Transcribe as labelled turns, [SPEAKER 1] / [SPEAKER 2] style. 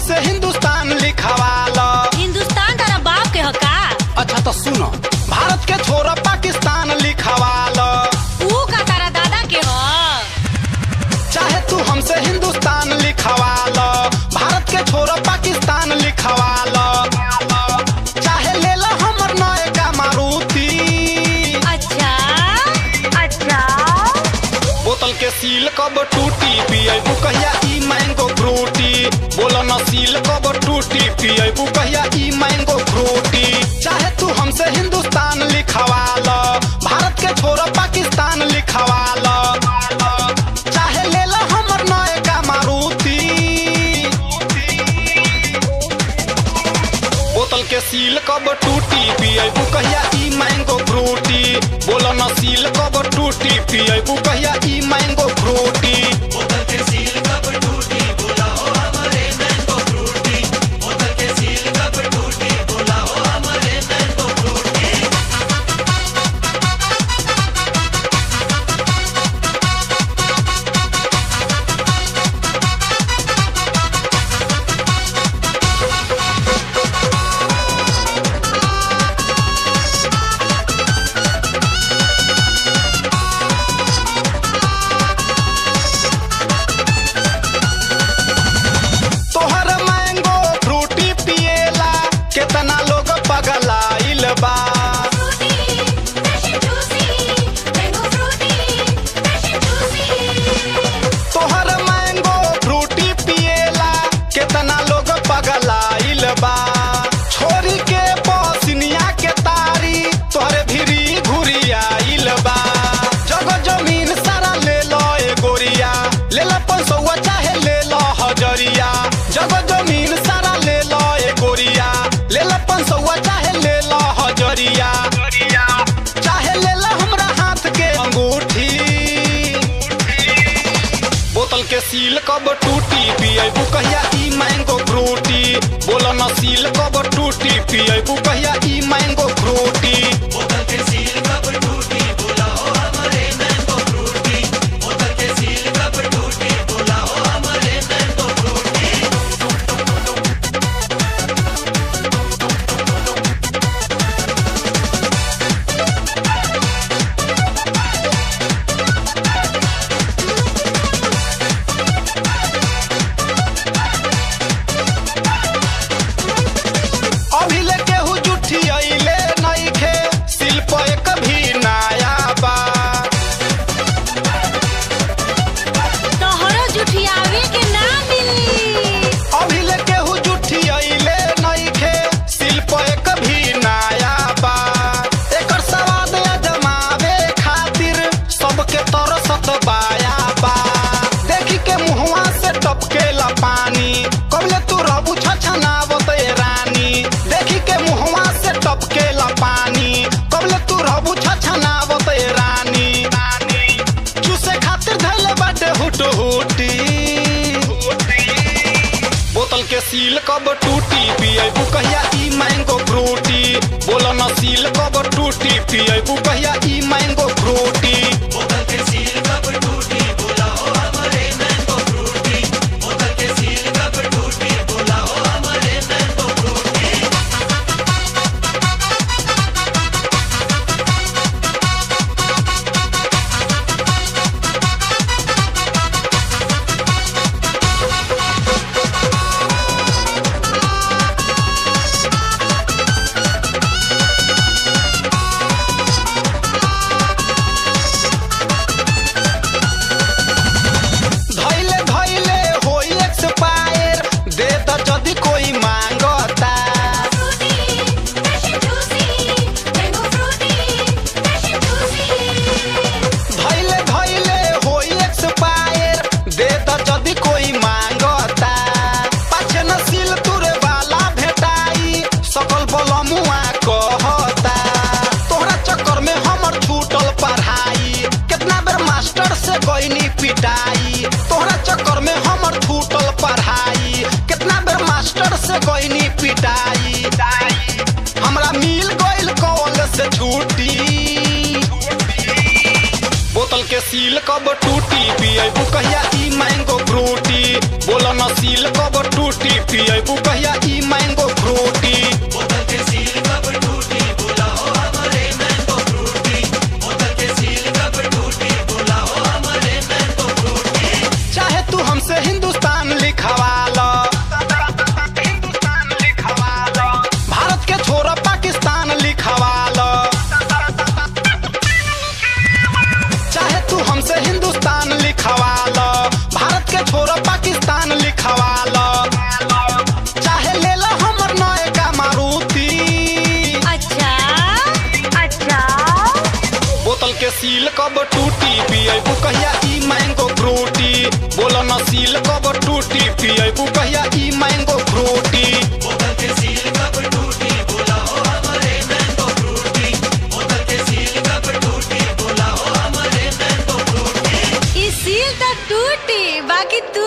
[SPEAKER 1] हमसे हिंदुस्तान लिखवाला।
[SPEAKER 2] हिंदुस्तान तारा बाप के हका।
[SPEAKER 1] अच्छा तो सुनो, भारत के छोरा पाकिस्तान लिखवाला।
[SPEAKER 2] ऊ का तारा दादा के ह।
[SPEAKER 1] चाहे तू हमसे हिंदुस्तान लिखवाला, भारत के छोरा पाकिस्तान लिखवाला। चाहे ले ला हमर नए का मारुति।
[SPEAKER 2] अच्छा अच्छा।
[SPEAKER 1] बोतल के सील कब टूटी, पियबू कहिया ई मैंगो फ्रूटी। बोलो न सील कब टूटी, पियबू कहिया ई मैंगो फ्रूटी। चाहे तू हमसे हिंदुस्तान लिखवाला, भारत के छोरा पाकिस्तान लिखवाला। चाहे ले ला हमर नए का मारुति। बोतल के सील कब टूटी, पियबू कहिया ई मैंगो फ्रूटी। बोलो न सील कब टूटी, पियबू कहिया ई मैंगो फ्रूटी।
[SPEAKER 3] बोतल के सील कब टूटी, बोला हो हमारे मैंगो फ्रूटी। बोतल के सील कब टूटी, बोला हो हमारे मैंगो फ्रूटी।
[SPEAKER 1] तोहर मैंगो फ्रूटी पिएला केतना लोग पगलाइल बा। तोहर मैंगो फ्रूटी पिएला केतना लोग पगलाइल बा। छोरी के पसिनिया के तारी तोहरे भिरी घुरियाइल बा। जगह जमीन सारा ले लो ए गोरिया, ले ला 500 चाहे ले लो हजरिया। जगह जमीन सारा ले लो ए गोरिया, ले ला 500 चाहे ले लो हजरिया। चाहे ले ला हमरा हाथ के अंगूठी। बोतल के सील कब टूटी, पियबू कहिया ई मैंगो फ्रूटी। बोलो न सील कब टूटी, पियबू कहिया ई मैंगो फ्रूटी।
[SPEAKER 3] बोतल के सील कब टूटी, बोला हो हमारे मैंगो फ्रूटी। बोतल के सील कब टूटी, बोला हो हमारे मैंगो फ्रूटी।
[SPEAKER 1] अभी ले केहू जुठी अइले नइखे, शिल्प एक भी नया बा।
[SPEAKER 2] तोहरो जुठियावे के ना मिली।
[SPEAKER 1] अभी ले केहू जुठी अइले नइखे, शिल्प एक भी नया बा। एकर स्वाद अजमावे खातिर सबके तरसत बाया बा। देखी के मुहवा से टपकेला पानी, कबले तू रहबू छछनावत ए रानी। देखी के मुहवा से टपकेला पानी, कबले तू रहबू छछनावत ए रानी। चूसे खातिर धैले बाटे हुटहुटी। बोतल के सील कब टूटी, पियबू कहिया ई मैंगो फ्रूटी। बोलो न सील कब टूटी, पियबू कहिया ई मैंगो फ्रूटी।
[SPEAKER 3] बोतल के सील कब टूटी, बोला हो हमारे मैंगो फ्रूटी। बोतल के सील कब टूटी, बोला हो हमारे मैंगो फ्रूटी।
[SPEAKER 1] धैले धैले होई एक्सपायर, दे द जदी कोई मांगता। धैले धैले होई एक्सपायर, दे द जदी कोई मांगता। पाछे न सील तुरे वाला भेटाई, सकल बलमुआ कहता। तोहरा चक्कर में हमर छूटल पढ़ाई, कितना बेर मास्टर से गईनी पिटाई। तोहरा चक्कर में हमर छूटल पढ़ाई, कितना बेर मास्टर से गईनी पिटाई। हमरा मिल गइल कॉलेज से छुट्टी। बोतल के सील कब टूटी, पियबू कहिया ई मैंगो फ्रूटी। बोलो न सील कब टूटी, पियबू कहिया ई मैंगो फ्रूटी
[SPEAKER 3] बोतल के सील कब टूटी बोला हो हमारे मैंगो फ्रूटी बोतल के सील कब टूटी बोला हो हमारे मैंगो फ्रूटी
[SPEAKER 1] चाहे तू हमसे हिंदुस्तान लिखवा लो भारत के छोरा पाकिस्तान लिखवा लो चाहे तू हमसे हिंदुस्तान लिखवा लो भारत के छोरा पाकिस्तान लिखवा लो चाहे ले लो हमर नए का मारुति
[SPEAKER 2] अच्छा अच्छा
[SPEAKER 1] बोतल के सील कब टूटी पियबू कहिया ई मैंगो फ्रूटी बोलो न सील कब टूटी पियबू कहिया ई मैंगो फ्रूटी
[SPEAKER 3] बोतल के सील कब टूटी बोला हो हमारे मैंगो फ्रूटी बोतल के सील कब टूटी बोला हो हमारे मैंगो फ्रूटी
[SPEAKER 2] ई सील त टूटी बाकी तू